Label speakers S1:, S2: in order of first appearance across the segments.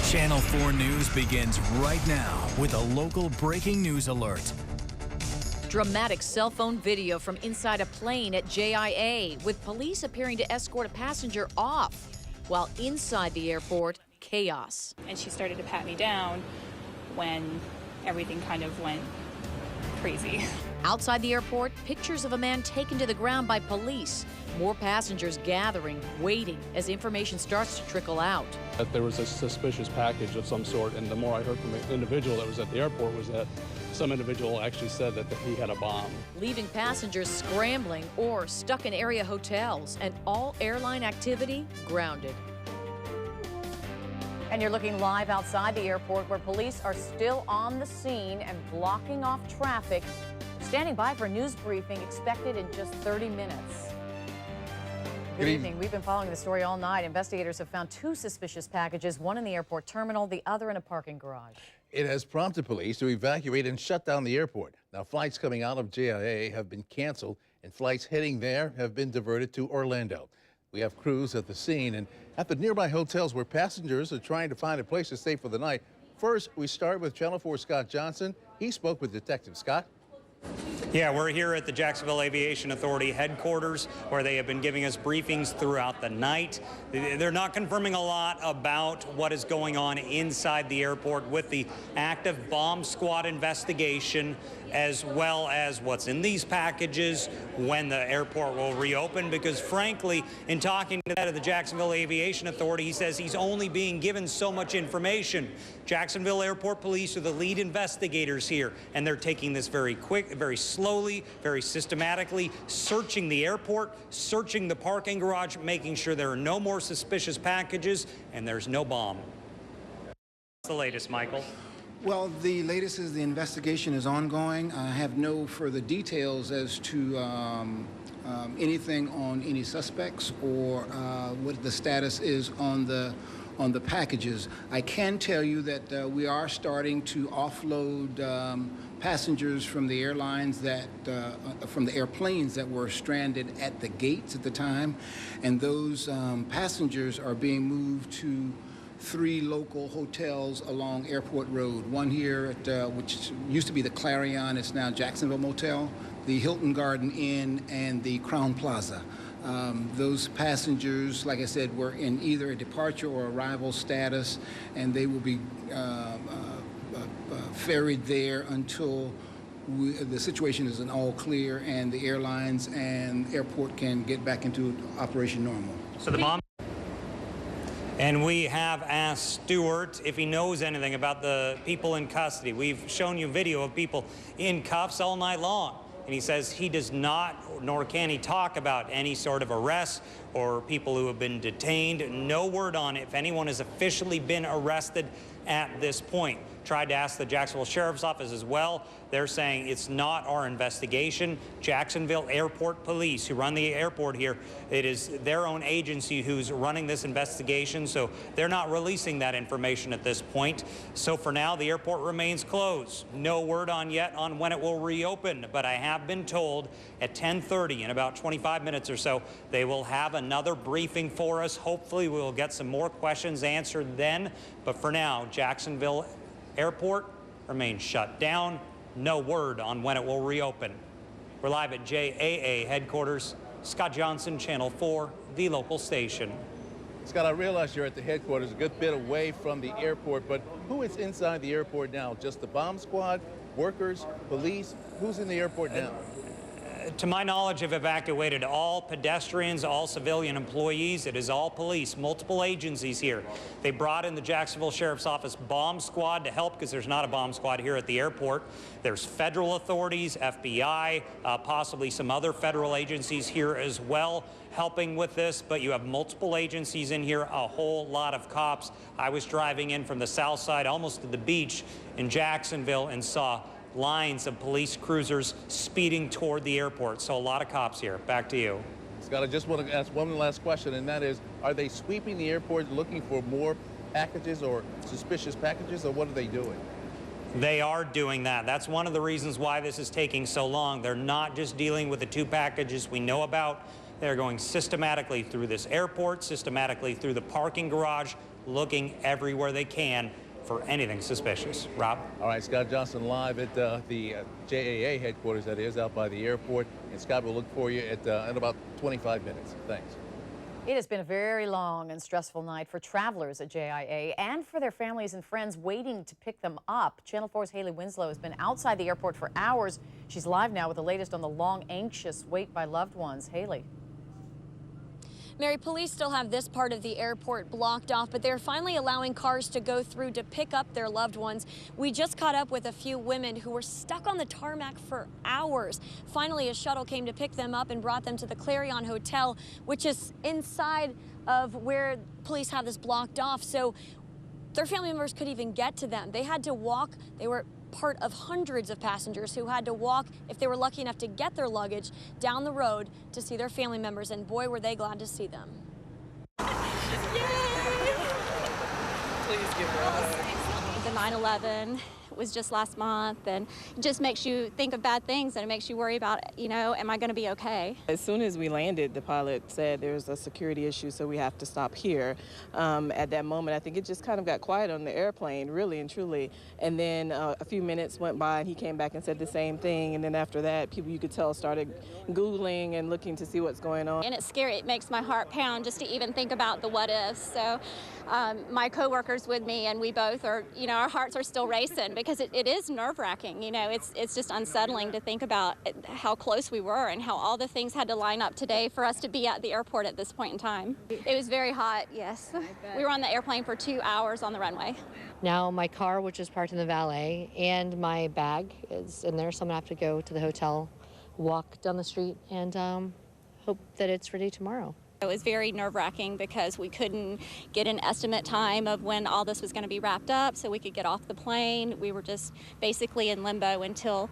S1: Channel 4 News begins right now with a local breaking news alert.
S2: Dramatic cell phone video from inside a plane at JIA, with police appearing to escort a passenger off, while inside the airport, chaos.
S3: And she started to pat me down when everything kind of went crazy.
S2: Outside the airport, pictures of a man taken to the ground by police. More passengers gathering, waiting as information starts to trickle out.
S4: That there was a suspicious package of some sort, and the more I heard from an individual that was at the airport was that some individual actually said that he had a bomb.
S2: Leaving passengers scrambling or stuck in area hotels, and all airline activity grounded. And you're looking live outside the airport, where police are still on the scene and blocking off traffic. Standing by for a news briefing expected in just 30 minutes. Good evening. We've been following the story all night. Investigators have found two suspicious packages, one in the airport terminal, the other in a parking garage.
S5: It has prompted police to evacuate and shut down the airport. Now, flights coming out of JIA have been canceled, and flights heading there have been diverted to Orlando. We have crews at the scene and at the nearby hotels where passengers are trying to find a place to stay for the night. First, we start with Channel 4's Scott Johnson. He spoke with Detective Scott.
S6: Yeah, we're here at the Jacksonville Aviation Authority headquarters, where they have been giving us briefings throughout the night. They're not confirming a lot about what is going on inside the airport with the active bomb squad investigation, as well as what's in these packages, when the airport will reopen, because frankly, in talking to the head of the Jacksonville Aviation Authority, he says he's only being given so much information. Jacksonville Airport Police are the lead investigators here, and they're taking this very quick, very slowly, very systematically, searching the airport, searching the parking garage, making sure there are no more suspicious packages and there's no bomb. What's the latest, Michael?
S7: Well, the latest is the investigation is ongoing. I have no further details as to anything on any suspects or what the status is on the packages. I can tell you that we are starting to offload passengers from the airlines that, from the airplanes that were stranded at the gates at the time, and those passengers are being moved to 3 local hotels along Airport Road. One here at, which used to be the Clarion, it's now Jacksonville Motel, the Hilton Garden Inn, and the Crown Plaza. Those passengers, like I said, were in either a departure or arrival status, and they will be ferried there until the situation is in all clear and the airlines and airport can get back into operation normal.
S6: So the bomb. And we have asked Stewart if he knows anything about the people in custody. We've shown you video of people in cuffs all night long. And he says he does not, nor can he talk about any sort of arrests or people who have been detained. No word on if anyone has officially been arrested at this point. Tried to ask the Jacksonville Sheriff's Office as well. They're saying it's not our investigation. Jacksonville Airport Police, who run the airport here, it is their own agency who's running this investigation, so they're not releasing that information at this point. So for now, the airport remains closed. No word yet on when it will reopen, but I have been told at 10:30, in about 25 minutes or so, they will have another briefing for us. Hopefully we'll get some more questions answered then, but for now, Jacksonville Airport remains shut down. No word on when it will reopen. We're live at JAA headquarters. Scott Johnson, Channel 4, the local station.
S5: Scott, I realize you're at the headquarters a good bit away from the airport, but who is inside the airport now? Just the bomb squad, workers, police? Who's in the airport now?
S6: To my knowledge, have evacuated all pedestrians, all civilian employees. It is all police, multiple agencies here. They brought in the Jacksonville Sheriff's Office bomb squad to help, because there's not a bomb squad here at the airport. There's federal authorities, FBI, possibly some other federal agencies here as well helping with this, but you have multiple agencies in here, a whole lot of cops. I was driving in from the south side, almost to the beach in Jacksonville, and saw lines of police cruisers speeding toward the airport. So a lot of cops here. Back to you.
S5: Scott, I just want to ask one last question, and that is, are they sweeping the airport looking for more packages or suspicious packages, or what are they doing?
S6: They are doing that. That's one of the reasons why this is taking so long. They're not just dealing with the 2 packages we know about. They're going systematically through this airport, systematically through the parking garage, looking everywhere they can for anything suspicious. Rob?
S5: All right, Scott Johnson live at the JIA headquarters, that is, out by the airport. And Scott will look for you in about 25 minutes. Thanks.
S2: It has been a very long and stressful night for travelers at JIA and for their families and friends waiting to pick them up. Channel 4's Haley Winslow has been outside the airport for hours. She's live now with the latest on the long, anxious wait by loved ones. Haley.
S8: Mary, police still have this part of the airport blocked off, but they're finally allowing cars to go through to pick up their loved ones. We just caught up with a few women who were stuck on the tarmac for hours. Finally, a shuttle came to pick them up and brought them to the Clarion Hotel, which is inside of where police have this blocked off. So their family members could even get to them. They had to walk. They were part of hundreds of passengers who had to walk, if they were lucky enough to get their luggage, down the road to see their family members, and boy, were they glad to see them. Yay!
S9: Please give her a hug. The 9/11 was just last month, and it just makes you think of bad things, and it makes you worry about, you know, am I going to be okay?
S10: As soon as we landed, the pilot said there's a security issue, so we have to stop here. At that moment, I think it just kind of got quiet on the airplane, really and truly. And then a few minutes went by, and he came back and said the same thing. And then after that, people, you could tell, started Googling and looking to see what's going on.
S9: And it's scary. It makes my heart pound just to even think about the what ifs. So my coworkers with me, and we both are, you know, our hearts are still racing because it is nerve-wracking. You know, it's just unsettling to think about how close we were and how all the things had to line up today for us to be at the airport at this point in time. It was very hot, yes. We were on the airplane for 2 hours on the runway.
S11: Now my car, which is parked in the valet, and my bag is in there, so I'm gonna have to go to the hotel, walk down the street, and hope that it's ready tomorrow.
S9: It was very nerve-wracking because we couldn't get an estimate time of when all this was going to be wrapped up so we could get off the plane. We were just basically in limbo until,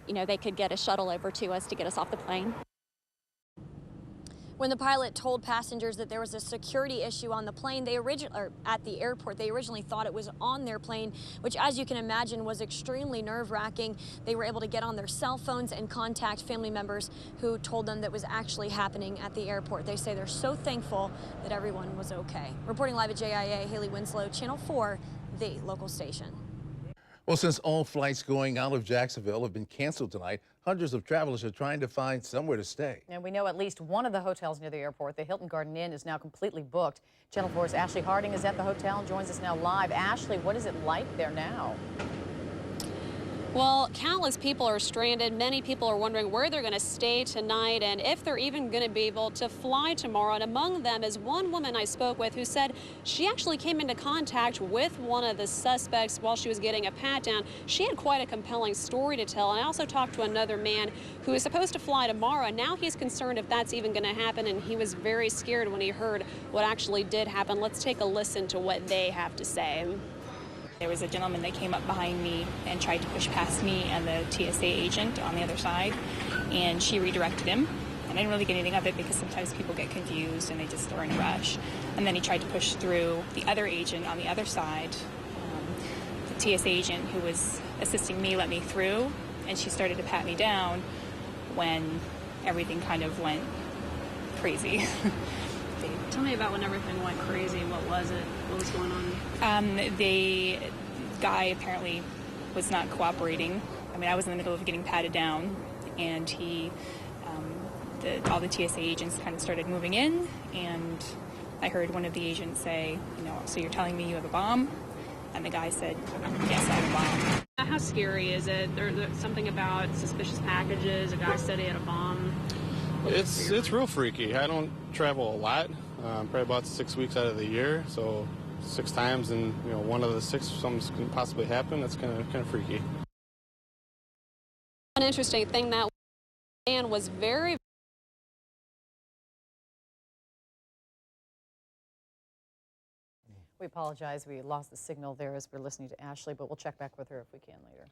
S9: you know, they could get a shuttle over to us to get us off the plane.
S8: When the pilot told passengers that there was a security issue on the plane, at the airport, they originally thought it was on their plane, which, as you can imagine, was extremely nerve-wracking. They were able to get on their cell phones and contact family members who told them that was actually happening at the airport. They say they're so thankful that everyone was okay. Reporting live at JIA, Haley Winslow, Channel 4, the local station.
S5: Well, since all flights going out of Jacksonville have been canceled tonight, hundreds of travelers are trying to find somewhere to stay.
S2: And we know at least one of the hotels near the airport, the Hilton Garden Inn, is now completely booked. Channel 4's Ashley Harding is at the hotel and joins us now live. Ashley, what is it like there now?
S12: Well, countless people are stranded. Many people are wondering where they're going to stay tonight and if they're even going to be able to fly tomorrow. And among them is one woman I spoke with who said she actually came into contact with one of the suspects while she was getting a pat down. She had quite a compelling story to tell. And I also talked to another man who is supposed to fly tomorrow. And now he's concerned if that's even going to happen. And he was very scared when he heard what actually did happen. Let's take a listen to what they have to say. There was a gentleman that came up behind me and tried to push past me and the TSA agent on the other side, and she redirected him. And I didn't really get anything of it because sometimes people get confused and they just are in a rush. And then he tried to push through the other agent on the other side. The TSA agent who was assisting me let me through, and she started to pat me down when everything kind of went crazy.
S13: Tell me about when everything went crazy. What was it? What was going on?
S12: The guy apparently was not cooperating. I mean, I was in the middle of getting patted down, and all the TSA agents kind of started moving in, and I heard one of the agents say, you know, so you're telling me you have a bomb? And the guy said, yes, I have a bomb.
S13: How scary is it? There's something about suspicious packages. A guy said he had a bomb.
S14: It's real freaky. I don't travel a lot, probably about 6 weeks out of the year, so 6 times, and you know, one of the 6 something can possibly happen. That's kind of freaky.
S12: One interesting thing, that man was very.
S2: We apologize. We lost the signal there as we're listening to Ashley, but we'll check back with her if we can later.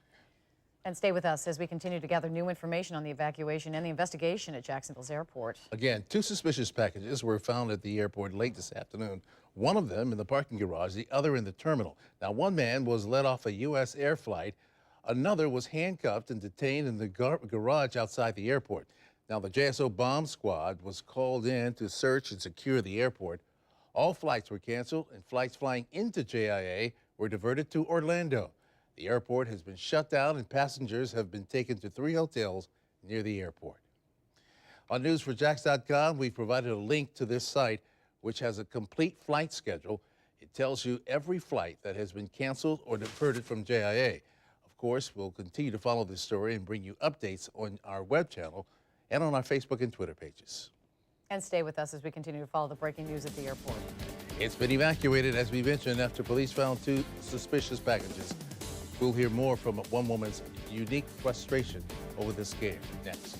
S2: And stay with us as we continue to gather new information on the evacuation and the investigation at Jacksonville's airport.
S5: Again, 2 suspicious packages were found at the airport late this afternoon. One of them in the parking garage, the other in the terminal. Now, one man was let off a U.S. air flight. Another was handcuffed and detained in the garage outside the airport. Now, the JSO bomb squad was called in to search and secure the airport. All flights were canceled, and flights flying into JIA were diverted to Orlando. The airport has been shut down, and passengers have been taken to 3 hotels near the airport. On News4Jax.com, we've provided a link to this site, which has a complete flight schedule. It tells you every flight that has been canceled or diverted from JIA. Of course, we'll continue to follow this story and bring you updates on our web channel and on our Facebook and Twitter pages.
S2: And stay with us as we continue to follow the breaking news at the airport.
S5: It's been evacuated, as we mentioned, after police found 2 suspicious packages. We'll hear more from one woman's unique frustration over the scare next.